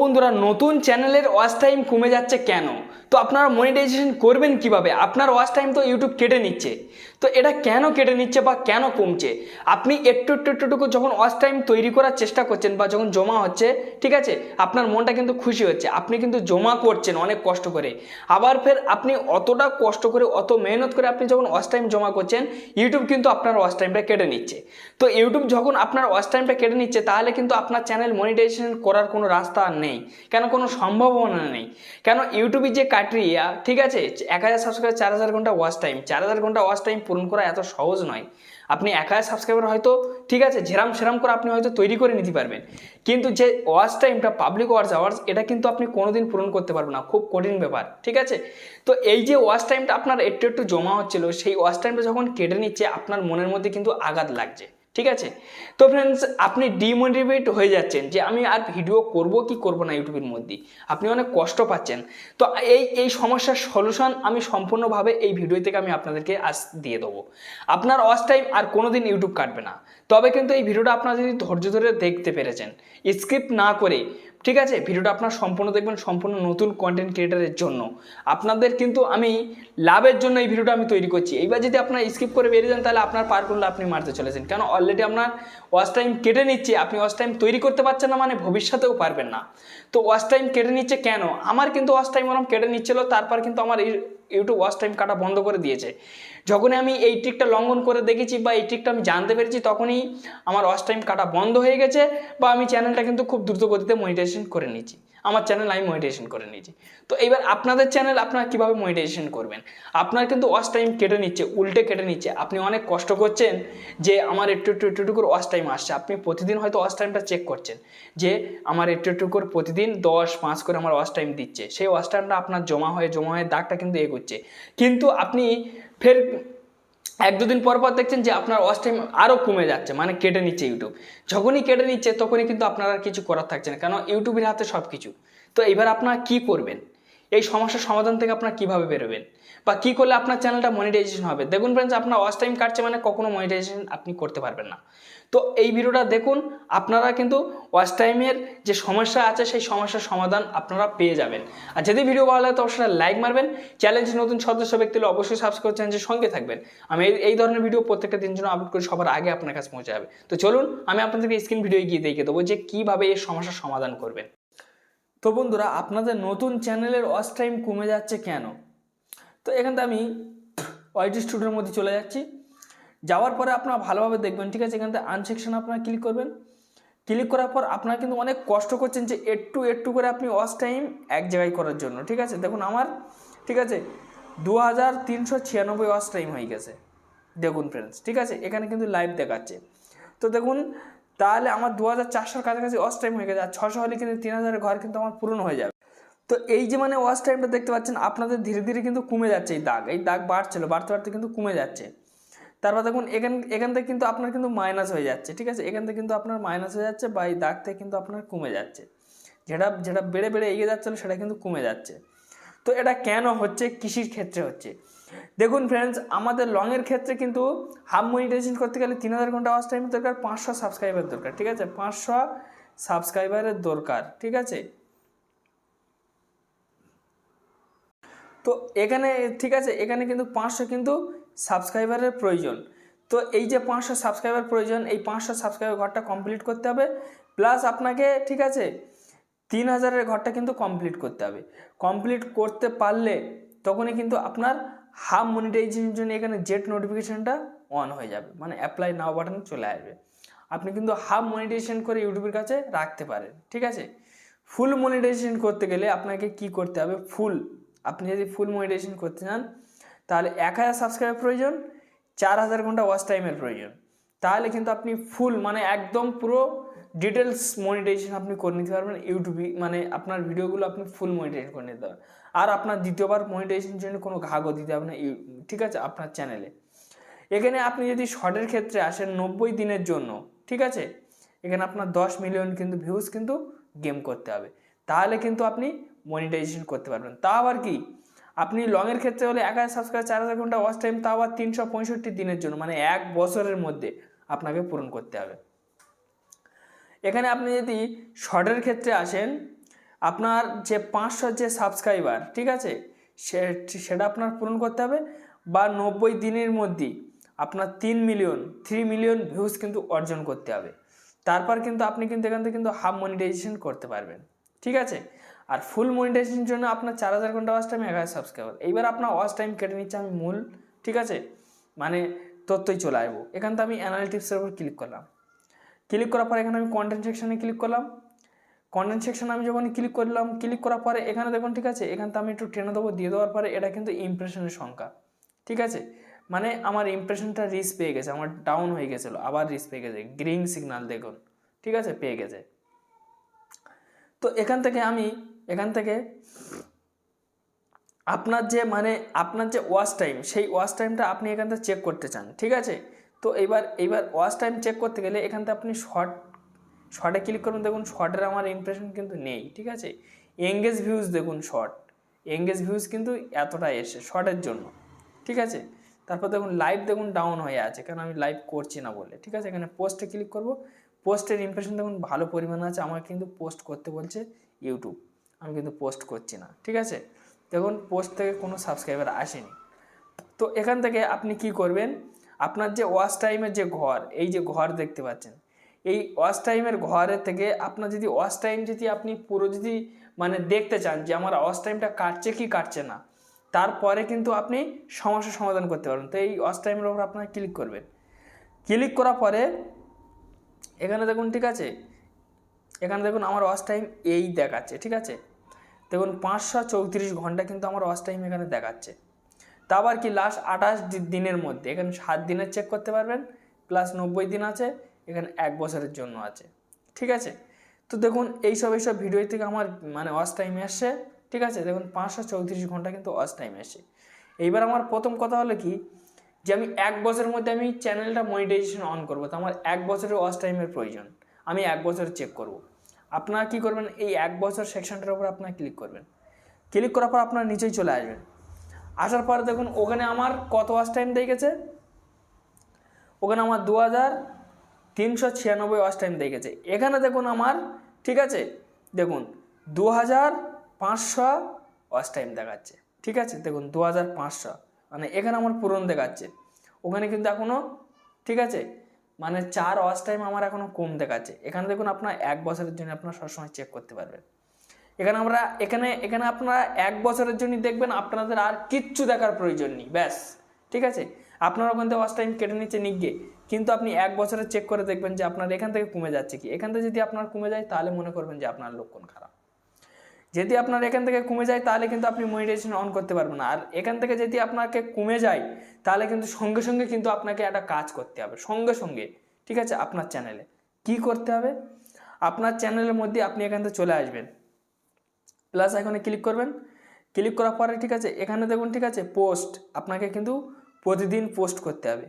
বন্ধুরা, নতুন চ্যানেলের ওয়াচ টাইম কমে যাচ্ছে কেন? তো আপনারা মনিটাইজেশন করবেন কিভাবে? আপনার ওয়াচ টাইম তো ইউটিউব কেটে নিচ্ছে। তো এটা কেন কেটে নিচ্ছে বা কেন কমছে? আপনি একটু যখন ওয়াচ টাইম তৈরি করার চেষ্টা করছেন বা যখন জমা হচ্ছে, ঠিক আছে, আপনার মনটা কিন্তু খুশি হচ্ছে, আপনি কিন্তু জমা করছেন অনেক কষ্ট করে। আবার ফের আপনি অতটা কষ্ট করে অত মেহনত করে আপনি যখন ওয়াচ টাইম জমা করছেন, ইউটিউব কিন্তু আপনার ওয়াচ টাইমটা কেটে নিচ্ছে। তো ইউটিউব যখন আপনার ওয়াচ টাইমটা কেটে নিচ্ছে, তাহলে কিন্তু আপনার চ্যানেল মনিটাইজেশন করার কোনো রাস্তা আর নেই। কেন? কোনো সম্ভাবনা নেই। কেন? ইউটিউবের যে ক্রাইটেরিয়া, ঠিক আছে, 1000 সাবস্ক্রাইবার 4000 ঘন্টা ওয়াচ টাইম, 4000 ঘন্টা ওয়াচ টাইম পূরণ করা এত সহজ নয়। আপনি 1000 সাবস্ক্রাইবার হয়তো, ঠিক আছে, ঝেরাম সেরাম করে আপনি হয়তো তৈরি করে নিতে পারবেন, কিন্তু যে ওয়াচ টাইমটা, পাবলিক ওয়াচ আওয়ার্স, এটা কিন্তু আপনি কোনোদিন পূরণ করতে পারবেন না। খুব কঠিন ব্যাপার, ঠিক আছে। তো এই যে ওয়াচ টাইমটা আপনার একটু জমা হচ্ছিল, সেই ওয়াচ টাইমটা যখন কেটে নিচ্ছে, আপনার মনের মধ্যে কিন্তু আঘাত লাগছে, ঠিক আছে। তো ফ্রেন্ডস, আপনি ডিমোটিভেট হয়ে যাচ্ছেন যে আমি আর ভিডিও করব কি করব না ইউটিউবের মধ্যে। আপনি অনেক কষ্ট পাচ্ছেন। তো এই সমস্যার সলিউশন আমি সম্পূর্ণভাবে এই ভিডিও থেকে আমি আপনাদেরকে আজ দিয়ে দেবো। আপনার ওয়াচ টাইম আর কোনোদিন ইউটিউব কাটবে না। তবে কিন্তু এই ভিডিওটা আপনারা যদি ধৈর্য ধরে দেখতে পেরেছেন, স্কিপ না করে, ঠিক আছে, ভিডিওটা আপনার সম্পূর্ণ দেখবেন, সম্পূর্ণ নতুন কন্টেন্ট ক্রিয়েটারের জন্য। আপনাদের কিন্তু আমি লাভের জন্য এই ভিডিওটা আমি তৈরি করছি। এইবার যদি আপনার স্কিপ করে বেরিয়ে যান, তাহলে আপনার পার করলে আপনি মারতে চলেছেন। কেন? অলরেডি আপনার ওয়াচ টাইম কেটে নিচ্ছে, আপনি ওয়াচ টাইম তৈরি করতে পারছেন না, মানে ভবিষ্যতেও পারবেন না। তো ওয়াচ টাইম কেটে নিচ্ছে কেন? আমার কিন্তু ওয়াচ টাইম ওরকম কেটে নিচ্ছিল, তারপর কিন্তু আমার ইউটিউব ওয়াচ টাইম কাটা বন্ধ করে দিয়েছে। যখনই আমি এই ট্রিকটা লঙ্ঘন করে দেখেছি বা এই ট্রিকটা আমি জানতে পেরেছি, তখনই আমার ওয়াচ টাইম কাটা বন্ধ হয়ে গেছে, বা আমি চ্যানেলটা কিন্তু খুব দ্রুত গতিতে মনিটাইজেশন করে নিয়েছি। আমার চ্যানেল আমি মনিটাইজেশন করে নিয়েছি। তো এবার আপনাদের চ্যানেল আপনারা কীভাবে মনিটাইজেশন করবেন? আপনার কিন্তু ওয়াচ টাইম কেটে নিচ্ছে, উল্টে কেটে নিচ্ছে। আপনি অনেক কষ্ট করছেন যে আমার একটু করে ওয়াচ টাইম আসছে। আপনি প্রতিদিন হয়তো ওয়াচ টাইমটা চেক করছেন যে আমার একটু করে প্রতিদিন 10-5 করে আমার ওয়াচ টাইম দিচ্ছে। সেই ওয়াচ টাইমটা আপনার জমা হয়ে দাগটা কিন্তু এগোচ্ছে। কিন্তু আপনি ফের 1-2 দিন পর দেখছেন যে আপনার ওয়াচ টাইম আরও কমে যাচ্ছে, মানে কেটে নিচ্ছে ইউটিউব। যখনই কেটে নিচ্ছে, তখনই কিন্তু আপনার আর কিছু করার থাকছে না, কেন? ইউটিউবের হাতে সব কিছু। তো এবার আপনারা কী করবেন? এই সমস্যার সমাধান থেকে আপনারা কীভাবে বেরোবেন, বা কী করলে আপনার চ্যানেলটা মনিটাইজেশন হবে? দেখুন ফ্রেন্ডস, আপনার ওয়াচ টাইম কাটছে মানে কখনো মনিটাইজেশন আপনি করতে পারবেন না। তো এই ভিডিওটা দেখুন, আপনারা কিন্তু ওয়াচ টাইমের যে সমস্যা আছে, সেই সমস্যার সমাধান আপনারা পেয়ে যাবেন। আর যদি ভিডিও ভালো লাগে তো অবশ্যই লাইক মারবেন। চ্যালেঞ্জ নতুন সদস্য ব্যক্তি হলে অবশ্যই সাবস্ক্রাইব চ্যানেলের সঙ্গে থাকবেন। আমি এই ধরনের ভিডিও প্রত্যেকটা দিন জন্য আপলোড করে সবার আগে আপনার কাছে পৌঁছে যাবে। তো চলুন, আমি আপনাদেরকে স্ক্রিন ভিডিও গিয়ে দেখিয়ে দেবো যে কীভাবে এই সমস্যার সমাধান করবেন। তো বন্ধুরা, আপনাদের নতুন চ্যানেলের ওয়াচ টাইম কমে যাচ্ছে কেন? তো এখানটা আমি ওয়াইটি স্টুডিওর মধ্যে চলে যাচ্ছি। যাওয়ার পরে আপনারা ভালোভাবে দেখবেন, ঠিক আছে। এখান থেকে আনসেকশন আপনারা ক্লিক করবেন। ক্লিক করার পর আপনারা কিন্তু অনেক কষ্ট করছেন যে একটু করে আপনি ওয়াচ টাইম এক জায়গায় করার জন্য, ঠিক আছে। দেখুন আমার, ঠিক আছে, 2396 ওয়াচ টাইম হয়ে গেছে। দেখুন ফ্রেন্ডস, ঠিক আছে, এখানে কিন্তু লাইভ দেখাচ্ছে। তো দেখুন, তাহলে আমার 2400 কাছাকাছি ওয়াচ টাইম হয়ে গেছে। আর 600 হলে কিন্তু 3000 ঘর কিন্তু আমার পূরণ হয়ে যাবে। তো এই যে মানে ওয়াচ টাইমটা দেখতে পাচ্ছেন আপনাদের ধীরে ধীরে কিন্তু কমে যাচ্ছে। এই দাগ বাড়তে কিন্তু কমে যাচ্ছে। তারপর দেখুন এখান থেকে কিন্তু আপনার কিন্তু মাইনাস হয়ে যাচ্ছে, ঠিক আছে। এখান থেকে কিন্তু আপনার মাইনাস হয়ে যাচ্ছে, বা এই দাগ থেকে কিন্তু আপনার কমে যাচ্ছে। যেটা বেড়ে এগিয়ে যাচ্ছিল সেটা কিন্তু কমে যাচ্ছে। তো এটা কেন হচ্ছে? কৃষির ক্ষেত্রে হচ্ছে। দেখুন ফ্রেন্ডস, আমাদের লংয়ের ক্ষেত্রে কিন্তু হাফ মনিটাইজেশন করতে গেলে 3000 ঘন্টা ওয়াচ টাইমের দরকার, 500 সাবস্ক্রাইবার দরকার, ঠিক আছে। 500 সাবস্ক্রাইবারের দরকার, ঠিক আছে। তো এখানে, ঠিক আছে, এখানে কিন্তু 500 কিন্তু সাবস্ক্রাইবারের প্রয়োজন। তো এই যে 500 সাবস্ক্রাইবার প্রয়োজন, এই 500 সাবস্ক্রাইবার ঘরটা কমপ্লিট করতে হবে। প্লাস আপনাকে, ঠিক আছে, 3000-এর ঘরটা কিন্তু কমপ্লিট করতে হবে। কমপ্লিট করতে পারলে তখনই কিন্তু আপনার হাফ মনিটাইজেশনের জন্য এখানে জেট নোটিফিকেশানটা অন হয়ে যাবে, মানে অ্যাপ্লাই নাও বাটন চলে আসবে। আপনি কিন্তু হাফ মনিটাইজেশন করে ইউটিউবের কাছে রাখতে পারেন, ঠিক আছে। ফুল মনিটাইজেশন করতে গেলে আপনাকে কি করতে হবে? আপনি যদি ফুল মনিটাইজেশন করতে চান, তাহলে 1000 সাবস্ক্রাইবার প্রয়োজন, 4000 ঘন্টা ওয়াচ টাইমের প্রয়োজন। তাহলে কিন্তু আপনি ফুল, মানে একদম পুরো ডিটেলস মনিটাইজেশন আপনি করে নিতে পারবেন ইউটিউবে, মানে আপনার ভিডিওগুলো আপনি ফুল মনিটাইজেশন করে নিতে পারবেন। আর আপনার দ্বিতীয়বার মনিটাইজেশনের জন্য কোনো ঘাগও দিতে হবে না, ঠিক আছে, আপনার চ্যানেলে। এখানে আপনি যদি শর্টের ক্ষেত্রে আসেন 90 দিনের জন্য, ঠিক আছে, এখানে আপনার 10 মিলিয়ন কিন্তু ভিউজ কিন্তু গেম করতে হবে, তাহলে কিন্তু আপনি মনিটাইজেশন করতে পারবেন। তা আবার কি, আপনি লংয়ের ক্ষেত্রে হলে 1000 সাবস্ক্রাইব, 4000 ঘন্টা ওয়াচ টাইম, তা আবার 365 দিনের জন্য, মানে 1 বছরের মধ্যে আপনাকে পূরণ করতে হবে। এখানে আপনি যদি শর্টের ক্ষেত্রে আসেন, আপনার যে 500 যে সাবস্ক্রাইবার, ঠিক আছে, সেটা আপনার পূরণ করতে হবে, বা 90 দিনের মধ্যে আপনার 3 মিলিয়ন ভিউজ কিন্তু অর্জন করতে হবে। তারপর কিন্তু আপনি কিন্তু এখান থেকে কিন্তু হাফ মনিটাইজেশন করতে পারবেন, ঠিক আছে। আর ফুল মনিটাইজেশনের জন্য আপনার 4000 ঘন্টা ওয়াচ টাইম, 1000 সাবস্ক্রাইবার। এইবার আপনার ওয়াচ টাইম কেটে নিচ্ছে আমি মূল, ঠিক আছে, মানে তথ্যই চলে আসবো। এখান থেকে আমি অ্যানালিটিক্সের উপর ক্লিক করলাম। ক্লিক করার পরে এখানে আমি কন্টেন্ট সেকশনে ক্লিক করলাম। কন্টেন্ট সেকশনে আমি যখন ক্লিক করলাম, ক্লিক করার পরে এখানে দেখুন, ঠিক আছে, এখান থেকে আমি একটু টেনে দেবো। দিয়ে দেওয়ার পরে এটা কিন্তু ইমপ্রেশনের সংখ্যা, ঠিক আছে, মানে আমার ইমপ্রেশনটা রিচ পেয়ে গেছে, আমার ডাউন হয়ে গেছিলো, আবার রিচ পেয়ে গেছে, গ্রিন সিগন্যাল দেখুন, ঠিক আছে, পেয়ে গেছে। তো এখান থেকে আপনার যে ওয়াচ টাইম, সেই ওয়াচ টাইমটা আপনি এখান থেকে চেক করতে চান, ঠিক আছে। তো এইবার ওয়াচ টাইম চেক করতে গেলে এখান থেকে আপনি শর্টে ক্লিক করুন। দেখুন শর্টের আমার ইমপ্রেশন কিন্তু নেই, ঠিক আছে। এঙ্গেজ ভিউজ দেখুন, এঙ্গেজ ভিউজ কিন্তু এতটাই এসে শর্টের জন্য, ঠিক আছে। তারপর দেখুন লাইভ দেখুন ডাউন হয়ে আছে, কারণ আমি লাইভ করছি না বলে, ঠিক আছে। এখানে পোস্টে ক্লিক করব। পোস্টের ইমপ্রেশন দেখুন ভালো পরিমাণে আছে, আমার কিন্তু পোস্ট করতে বলছে ইউটিউব, আমি কিন্তু পোস্ট করছি না, ঠিক আছে। দেখুন পোস্ট থেকে কোনো সাবস্ক্রাইবার আসেনি। তো এখান থেকে আপনি কি করবেন, আপনার যে ওয়াচ টাইমের যে ঘর, এই যে ঘর দেখতে পাচ্ছেন, এই ওয়াচ টাইমের ঘরের থেকে আপনার যদি ওয়াচ টাইম যদি আপনি পুরো যদি মানে দেখতে চান যে আমার ওয়াচ টাইমটা কাটছে কি কাটছে না, তারপরে কিন্তু আপনি সমস্যার সমাধান করতে পারবেন। তো এই ওয়াচ টাইমের উপর আপনারা ক্লিক করবেন। ক্লিক করার পরে এখানে দেখুন, ঠিক আছে, এখানে দেখুন আমার ওয়াচ টাইম এই দেখাচ্ছে, ঠিক আছে। দেখুন 534 ঘন্টা কিন্তু আমার ওয়াচ টাইম এখানে দেখাচ্ছে। তা আবার কি লাস্ট 28 দিনের মধ্যে, এখানে 7 দিনের চেক করতে পারবেন, প্লাস 90 দিন আছে, এখানে 1 বছরের জন্য আছে, ঠিক আছে। তো দেখুন এইসব ভিডিও থেকে আমার মানে ওয়াচ টাইম আসছে, ঠিক আছে। দেখুন 534 ঘন্টা কিন্তু ওয়াচ টাইম আসছে। এইবার আমার প্রথম কথা হলো কি, যে আমি 1 বছরের মধ্যে আমি চ্যানেলটা মনিটাইজেশন অন করবো, তো আমার 1 বছরের ওয়াচ টাইমের প্রয়োজন, আমি 1 বছর চেক করব। আপনারা কী করবেন, এই 1 বছর সেকশনটার উপর আপনারা ক্লিক করবেন। ক্লিক করার পর আপনারা নিচেই চলে আসবেন। আসার পরে দেখুন ওখানে আমার কত ওয়াচ টাইম দেখেছে, ওখানে আমার 2396 ওয়াচ টাইম দেখেছে। এখানে দেখুন আমার, ঠিক আছে, দেখুন 2500 ওয়াচ টাইম দেখাচ্ছে, ঠিক আছে। দেখুন 2500, মানে এখানে আমার পূরণ দেখাচ্ছে, ওখানে কিন্তু এখনও, ঠিক আছে, মানে 4 ওয়াচ টাইম আমার এখনও কম দেখাচ্ছে। এখানে দেখুন আপনার 1 বছরের জন্য আপনারা সবসময় চেক করতে পারবেন। এখানে আপনারা 1 বছরের জন্য দেখবেন, আপনাদের আর কিচ্ছু দেখার প্রয়োজন নেই, ব্যাস, ঠিক আছে। আপনারা ওখান থেকে ওয়াচ টাইম কেটে নিচ্ছে নিগে, কিন্তু আপনি 1 বছরে চেক করে দেখবেন যে আপনার এখান থেকে কমে যাচ্ছে কি। এখান থেকে যদি আপনার কমে যায় তাহলে মনে করবেন যে আপনার লক্ষণ খারাপ। যদি আপনার এখান থেকে কমে যায় তাহলে কিন্তু আপনি মনিটাইজেশন অন করতে পারবেন না। আর এখান থেকে যদি আপনাকে কমে যায় তাহলে কিন্তু সঙ্গে সঙ্গে কিন্তু আপনাকে একটা কাজ করতে হবে, সঙ্গে সঙ্গে, ঠিক আছে। আপনার চ্যানেলে কি করতে হবে, আপনার চ্যানেলের মধ্যে আপনি এখান থেকে চলে আসবেন, প্লাস এখানে ক্লিক করবেন। ক্লিক করার পরে, ঠিক আছে, এখানে দেখুন, ঠিক আছে, পোস্ট, আপনাকে কিন্তু প্রতিদিন পোস্ট করতে হবে।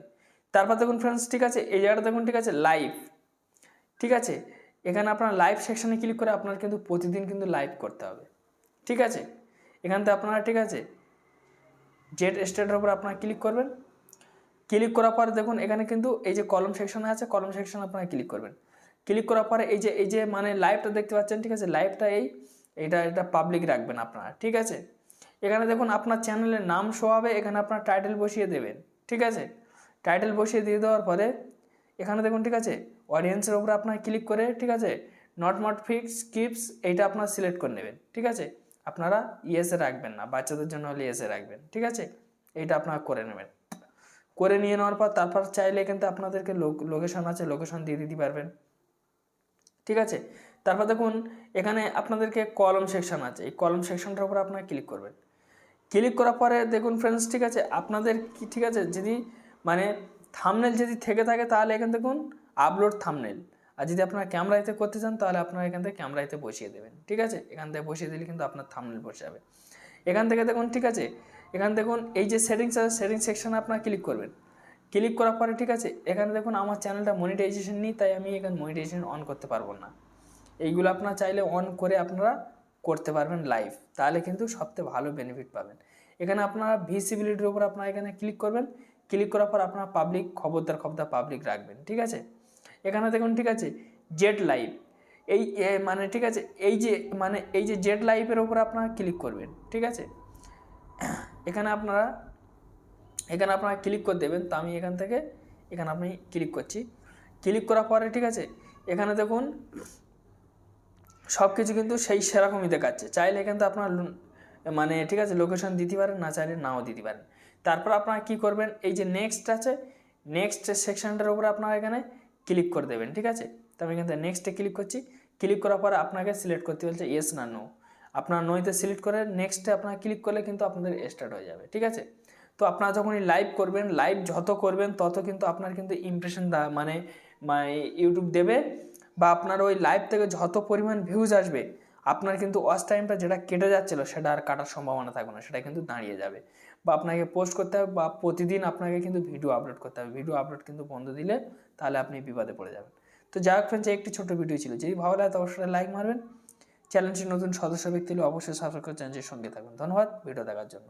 তারপর দেখুন ফ্রেন্ডস, ঠিক আছে, এই জায়গাটা দেখুন, ঠিক আছে, লাইভ, ঠিক আছে। এখানে আপনার লাইভ সেকশানে ক্লিক করে আপনার কিন্তু প্রতিদিন কিন্তু লাইভ করতে হবে, ঠিক আছে। এখান থেকে আপনারা, ঠিক আছে, জেট স্টেটের উপর আপনারা ক্লিক করবেন। ক্লিক করার পরে দেখুন এখানে কিন্তু এই যে কলম সেকশনে আছে, কলম সেকশনে আপনারা ক্লিক করবেন। ক্লিক করার পরে এই যে মানে লাইভটা দেখতে পাচ্ছেন, ঠিক আছে, লাইভটা এটা পাবলিক রাখবেন আপনারা, ঠিক আছে। এখানে দেখুন আপনার চ্যানেলের নাম শো হবে, এখানে আপনার টাইটেল বসিয়ে দেবেন, ঠিক আছে। টাইটেল বসিয়ে দিয়ে দেওয়ার পরে এখানে দেখুন, ঠিক আছে, অডিয়েন্সের উপরে আপনার ক্লিক করে, ঠিক আছে, নট ফিক্স স্কিপস এইটা আপনার সিলেক্ট করে নেবেন, ঠিক আছে। আপনারা ইয়েসে রাখবেন না, বাচ্চাদের জন্য হলে ইয়েসে রাখবেন, ঠিক আছে। এইটা আপনারা করে নেবেন। করে নিয়ে নেওয়ার পর তারপর চাইলে কিন্তু আপনাদেরকে লোকেশন আছে, লোকেশন দিয়ে দিতে পারবেন, ঠিক আছে। তারপর দেখুন এখানে আপনাদেরকে কলম সেকশন আছে, এই কলম সেকশনটার উপর আপনারা ক্লিক করবেন। ক্লিক করার পরে দেখুন ফ্রেন্ডস, ঠিক আছে, আপনাদের কি, ঠিক আছে, যদি মানে থাম্বনেল যদি থেকে থাকে তাহলে এখানে দেখুন আপলোড থাম্বনেল। আর যদি আপনারা ক্যামেরাতে করতে চান তাহলে আপনারা এখান থেকে ক্যামেরাতে বসিয়ে দেবেন, ঠিক আছে। এখান থেকে বসিয়ে দিলে কিন্তু আপনার থাম্বনেল বসে যাবে। এখান থেকে দেখুন, ঠিক আছে, এখানে দেখুন এই যে সেটিংস আছে, সেটিংস সেকশনে আপনারা ক্লিক করবেন। ক্লিক করার পরে, ঠিক আছে, এখানে দেখুন আমার চ্যানেলটা মনিটাইজেশন নেই, তাই আমি এখানে মনিটাইজেশন অন করতে পারবো না। এইগুলো আপনারা চাইলে অন করে আপনারা করতে পারবেন লাইভ, তাহলে কিন্তু সবথেকে ভালো বেনিফিট পাবেন। এখানে আপনারা ভিজিবিলিটির উপর আপনারা এখানে ক্লিক করবেন। ক্লিক করার পর আপনারা পাবলিক, খবরদার পাবলিক রাখবেন, ঠিক আছে। এখানে দেখুন, ঠিক আছে, জেট লাইভ, মানে ঠিক আছে, এই যে জেড লাইভের উপর আপনারা ক্লিক করবেন, ঠিক আছে। এখানে আপনারা ক্লিক করে দেবেন। তো আমি এখানে আপনি ক্লিক করছি। ক্লিক করার পরে ঠিক আছে, এখানে দেখুন সব কিছু কিন্তু সেরকমই দেখাচ্ছে। চাইলে কিন্তু আপনার মানে ঠিক আছে লোকেশন দিতে পারেন, না চাইলে নাও দিতে পারেন। তারপর আপনারা কী করবেন, এই যে নেক্সট আছে, নেক্সট সেকশনটার উপরে আপনারা এখানে ক্লিক করে দেবেন, ঠিক আছে। তো আমি এখান থেকে নেক্সটে ক্লিক করছি। ক্লিক করার পরে আপনাকে সিলেক্ট করতে বলছে ইয়েস না নো। আপনার নোতে সিলেক্ট করে নেক্সটে আপনারা ক্লিক করলে কিন্তু আপনাদের স্টার্ট হয়ে যাবে, ঠিক আছে। তো আপনারা যখনই লাইভ করবেন, লাইভ যত করবেন তত কিন্তু আপনার কিন্তু ইমপ্রেশন মানে ইউটিউব দেবে, বা আপনার ওই লাইভ থেকে যত পরিমাণ ভিউজ আসবে আপনার কিন্তু ওয়াচ টাইমটা যেটা কেটে যাচ্ছিলো সেটা আর কাটার সম্ভাবনা থাকবে না, সেটা কিন্তু দাঁড়িয়ে যাবে। বা আপনাকে পোস্ট করতে হবে, বা প্রতিদিন আপনাকে কিন্তু ভিডিও আপলোড করতে হবে। ভিডিও আপলোড কিন্তু বন্ধ দিলে তাহলে আপনি বিপদে পড়ে যাবেন। তো যাই হোক ফ্রেন্ডস, একটি ছোট্ট ভিডিও ছিল। যদি ভালো লাগে তো অবশ্যই লাইক মারবেন। চ্যানেলটির নতুন সদস্য ব্যক্তি হলে অবশ্যই সাবস্ক্রাইব করে চ্যানেলটির সঙ্গে থাকবেন। ধন্যবাদ ভিডিও দেখার জন্য।